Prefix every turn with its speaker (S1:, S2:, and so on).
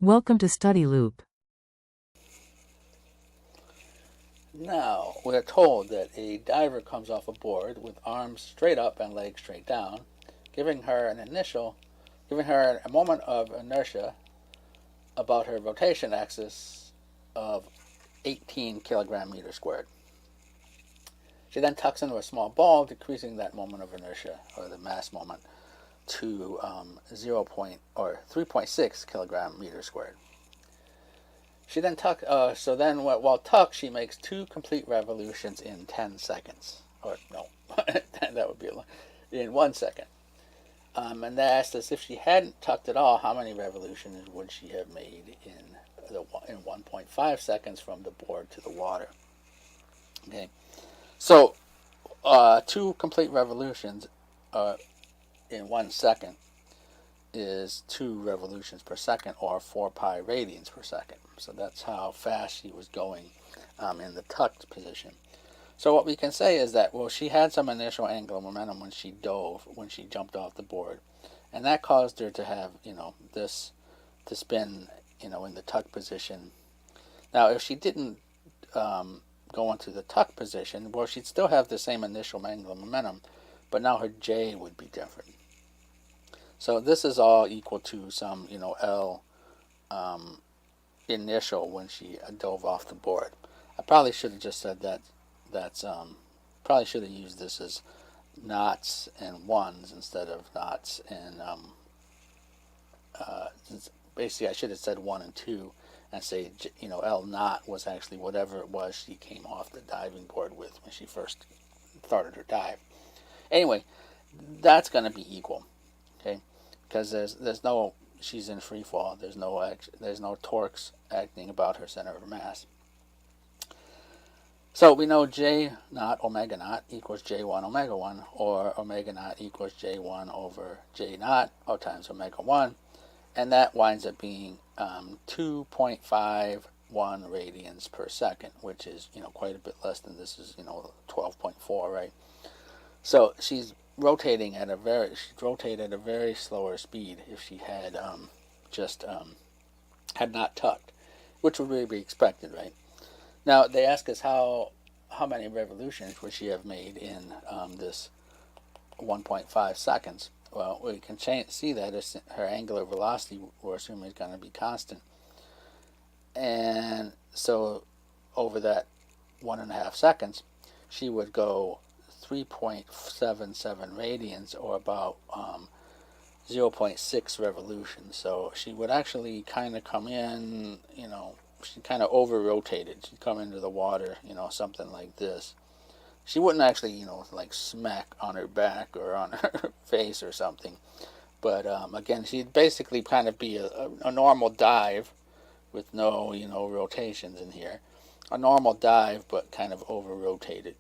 S1: Welcome to Study Loop.
S2: Now, we're told that a diver comes off a board with arms straight up and legs straight down, giving her a moment of inertia about her rotation axis of 18 kilogram meters squared. She then tucks into a small ball, decreasing that moment of inertia, or the mass moment, to 3.6 kilogram meters squared. She then while tucked, she makes 2 complete revolutions in 10 seconds. Or no, that would be in 1 second. And they asked us if she hadn't tucked at all, how many revolutions would she have made in 1.5 seconds from the board to the water? Okay, so 2 complete revolutions in 1 second is 2 revolutions per second, or 4 pi radians per second. So that's how fast she was going in the tucked position. So what we can say is that, well, she had some initial angular momentum when she jumped off the board, and that caused her to have, this to spin, in the tuck position. Now, if she didn't go into the tuck position, well, she'd still have the same initial angular momentum, but now her J would be different. So this is all equal to some, L initial when she dove off the board. I probably should have just said probably should have used this as knots and ones instead of knots and basically I should have said 1 and 2 and say, L naught was actually whatever it was she came off the diving board with when she first started her dive. Anyway, that's going to be equal, okay? Because there's no, she's in free fall. There's no torques acting about her center of mass. So we know J naught omega naught equals J1 omega 1, or omega naught equals J1 over J naught times omega 1, and that winds up being 2.51 radians per second, which is quite a bit less than this is 12.4, right? So she's rotating at a very slower speed if she had had not tucked, which would really be expected, right? Now they ask us how many revolutions would she have made in this 1.5 seconds. Well, we can see that her angular velocity, we're assuming, is going to be constant, and so over that 1.5 seconds, she would go 3.77 radians, or about 0.6 revolutions. So she would actually kind of come in, she kind of over-rotated. She'd come into the water, something like this. She wouldn't actually, like smack on her back or on her face or something. But again, she'd basically kind of be a normal dive with no, rotations in here. A normal dive, but kind of over-rotated.